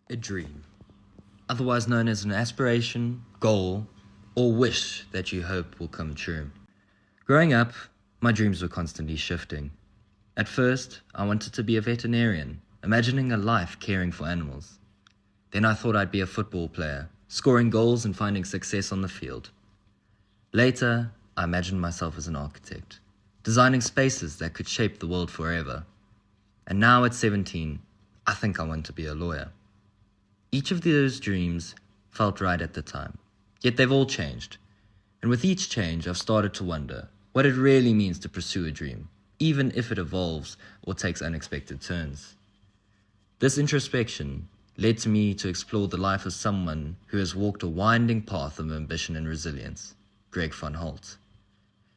A dream, otherwise known as an aspiration, goal, or wish that you hope will come true. Growing up, my dreams were constantly shifting. At first, I wanted to be a veterinarian, imagining a life caring for animals. Then I thought I'd be a football player, scoring goals and finding success on the field. Later, I imagined myself as an architect, designing spaces that could shape the world forever. And now at 17, I think I want to be a lawyer. Each of those dreams felt right at the time, yet they've all changed. And with each change, I've started to wonder what it really means to pursue a dream, even if it evolves or takes unexpected turns. This introspection led to me to explore the life of someone who has walked a winding path of ambition and resilience, Greg von Holdt.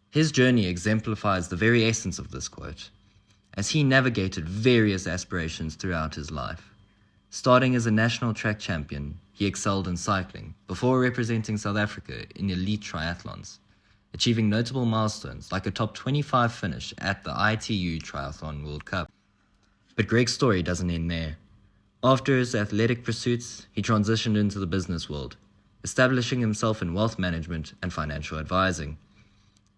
His journey exemplifies the very essence of this quote, as he navigated various aspirations throughout his life. Starting as a national track champion, he excelled in cycling before representing South Africa in elite triathlons, achieving notable milestones like a top 25 finish at the ITU Triathlon World Cup. But Greg's story doesn't end there. After his athletic pursuits, he transitioned into the business world, establishing himself in wealth management and financial advising.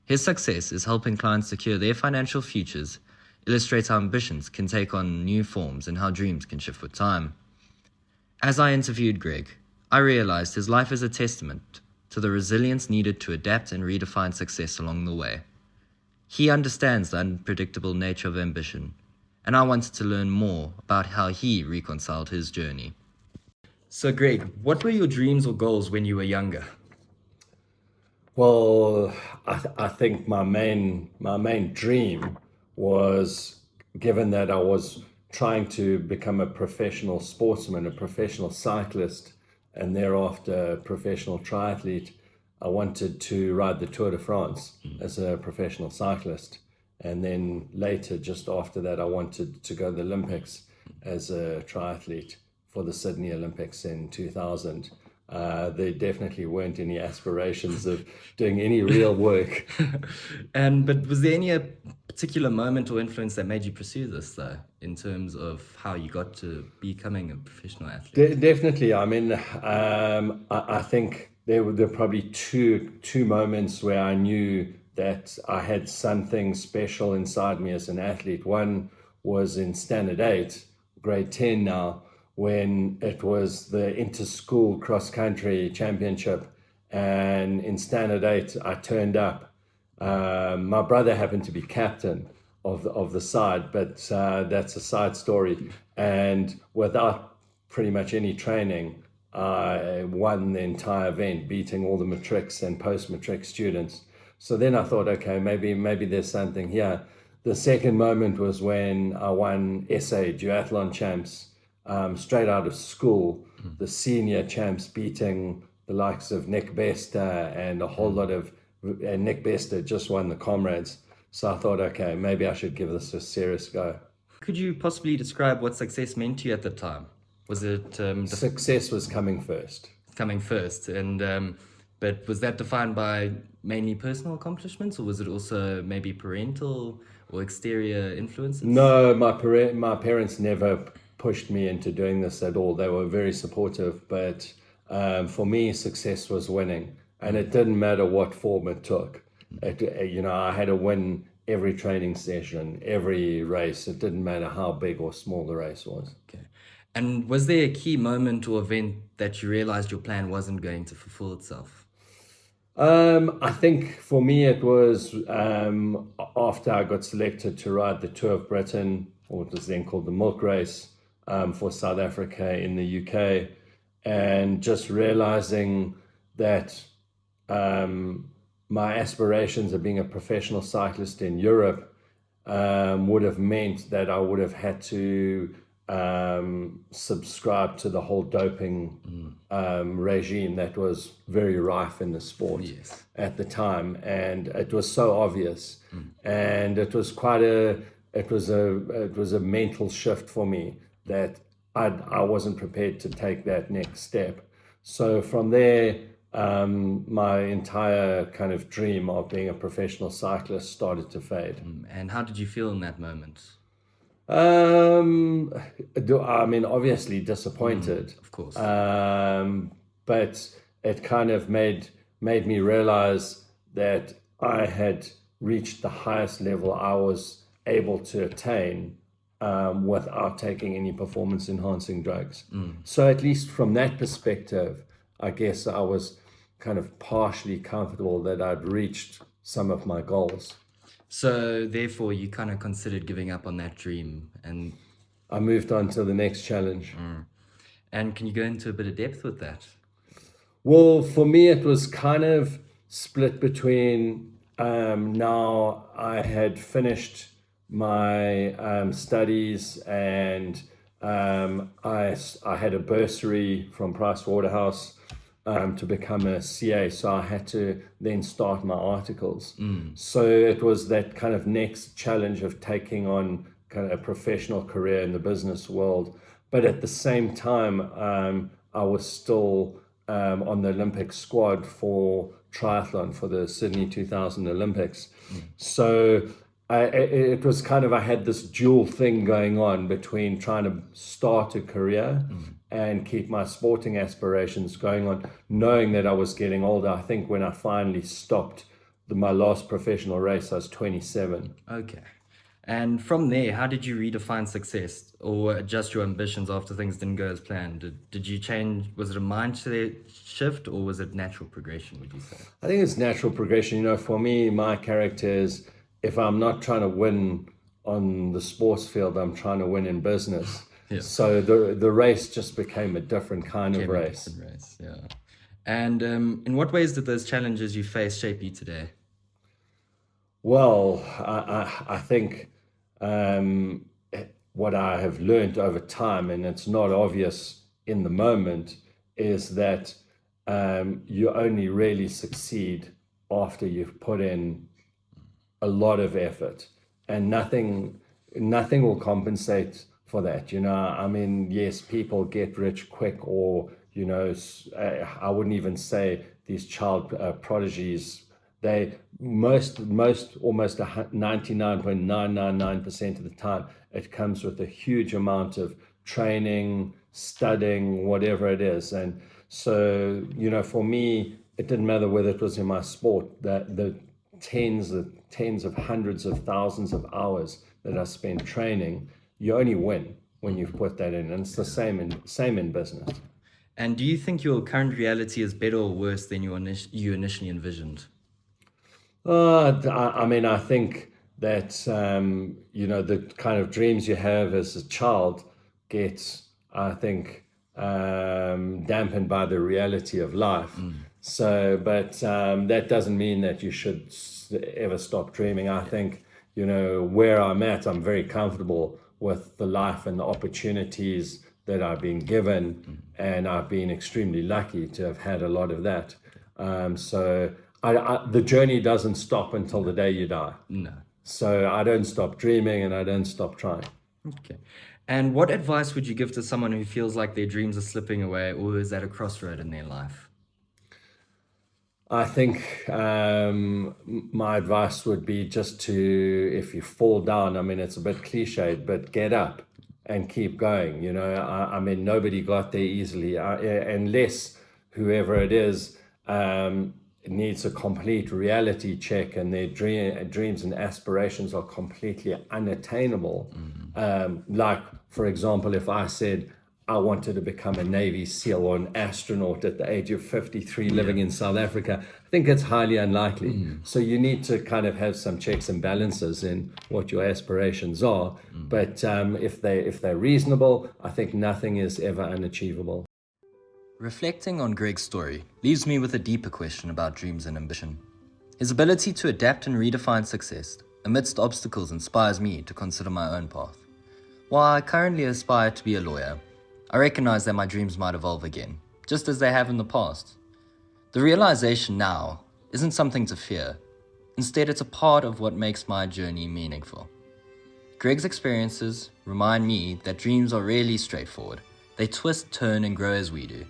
His success is helping clients secure their financial futures, illustrates how ambitions can take on new forms and how dreams can shift with time. As I interviewed Greg, I realized his life is a testament to the resilience needed to adapt and redefine success along the way. He understands the unpredictable nature of ambition, and I wanted to learn more about how he reconciled his journey. So Greg, what were your dreams or goals when you were younger? Well, I think my main dream was, given that I was trying to become a professional sportsman, a professional cyclist, and thereafter a professional triathlete, I wanted to ride the Tour de France as a professional cyclist. And then later, just after that, I wanted to go to the Olympics as a triathlete for the Sydney Olympics in 2000. There definitely weren't any aspirations of doing any real work. But was there any particular moment or influence that made you pursue this, though, in terms of how you got to becoming a professional athlete? Definitely. I mean, I think there were probably two moments where I knew that I had something special inside me as an athlete. One was in standard eight, grade 10 now, when it was the inter-school cross-country championship. And in standard eight, I turned up. My brother happened to be captain of the side, but that's a side story. And without pretty much any training, I won the entire event, beating all the matrics and post-matric students. So then I thought, okay, maybe there's something here. The second moment was when I won SA duathlon champs straight out of school, the senior champs beating the likes of Nick Bester and a whole lot of, and Nick Bester just won the comrades. So I thought, okay, maybe I should give this a serious go. Could you possibly describe what success meant to you at the time? Was it Success was coming first. coming first, but was that defined by mainly personal accomplishments, or was it also maybe parental or exterior influences? No, my parents never pushed me into doing this at all. They were very supportive, but for me, success was winning, and it didn't matter what form it took. I had to win every training session, every race. It didn't matter how big or small the race was. Okay. And was there a key moment or event that you realized your plan wasn't going to fulfill itself? I think for me it was after I got selected to ride the Tour of Britain, or what was then called the Milk Race, for South Africa in the UK, and just realizing that my aspirations of being a professional cyclist in Europe would have meant that I would have had to subscribe to the whole doping regime that was very rife in the sport Yes. at the time, and it was so obvious, and it was a mental shift for me that I wasn't prepared to take that next step. So from there, my entire kind of dream of being a professional cyclist started to fade. And how did you feel in that moment? Um, I mean, obviously disappointed, Of course. but it kind of made me realize that I had reached the highest level I was able to attain without taking any performance enhancing drugs. So at least from that perspective, I guess I was kind of partially comfortable that I'd reached some of my goals. So therefore, you kind of considered giving up on that dream, I moved on to the next challenge. and can you go into a bit of depth with that? Well, for me, it was kind of split between now I had finished my studies and I had a bursary from Price Waterhouse to become a CA. So I had to then start my articles. So it was that kind of next challenge of taking on kind of a professional career in the business world. But at the same time, I was still on the Olympic squad for triathlon for the Sydney 2000 Olympics. So it was kind of, I had this dual thing going on between trying to start a career and keep my sporting aspirations going on, knowing that I was getting older. I think when I finally stopped my last professional race, I was 27. Okay. And from there, how did you redefine success or adjust your ambitions after things didn't go as planned? Did you change? Was it a mindset shift or was it natural progression, would you say? I think it's natural progression. You know, for me, my character is if I'm not trying to win on the sports field, I'm trying to win in business. Yeah. So the race just became a different kind of race. Different race, yeah. And in what ways did those challenges you faced shape you today? Well, I think what I have learned over time, and it's not obvious in the moment, is that you only really succeed after you've put in a lot of effort, and nothing will compensate for that. You know, I mean, yes, people get rich quick, or you know, I wouldn't even say these child prodigies. They most almost 99.999% of the time, it comes with a huge amount of training, studying, whatever it is. And so, you know, for me, it didn't matter whether it was in my sport, that the tens of hundreds of thousands of hours that I spent training, you only win when you've put that in. And it's the same in business. And do you think your current reality is better or worse than you initially envisioned? I mean, I think that, you know, the kind of dreams you have as a child get, I think, dampened by the reality of life. So, but that doesn't mean that you should ever stop dreaming. I think, you know, where I'm at, I'm very comfortable with the life and the opportunities that I've been given, and I've been extremely lucky to have had a lot of that. So the journey doesn't stop until the day you die. No. So I don't stop dreaming and I don't stop trying. Okay. And what advice would you give to someone who feels like their dreams are slipping away or is at a crossroad in their life? I think my advice would be just to, if you fall down, I mean, it's a bit cliched, but get up and keep going. You know, I mean, nobody got there easily, unless whoever it is needs a complete reality check and their dreams and aspirations are completely unattainable. Like, for example, if I said I wanted to become a Navy SEAL or an astronaut at the age of 53 living in South Africa, I think it's highly unlikely. So you need to kind of have some checks and balances in what your aspirations are. But if they're reasonable, I think nothing is ever unachievable. Reflecting on Greg's story leaves me with a deeper question about dreams and ambition. His ability to adapt and redefine success amidst obstacles inspires me to consider my own path. While I currently aspire to be a lawyer, I recognize that my dreams might evolve again, just as they have in the past. The realization now isn't something to fear. Instead, it's a part of what makes my journey meaningful. Greg's experiences remind me that dreams are really straightforward. They twist, turn, and grow as we do.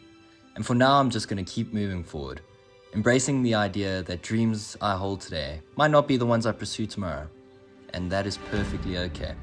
And for now, I'm just going to keep moving forward, embracing the idea that dreams I hold today might not be the ones I pursue tomorrow. And that is perfectly okay.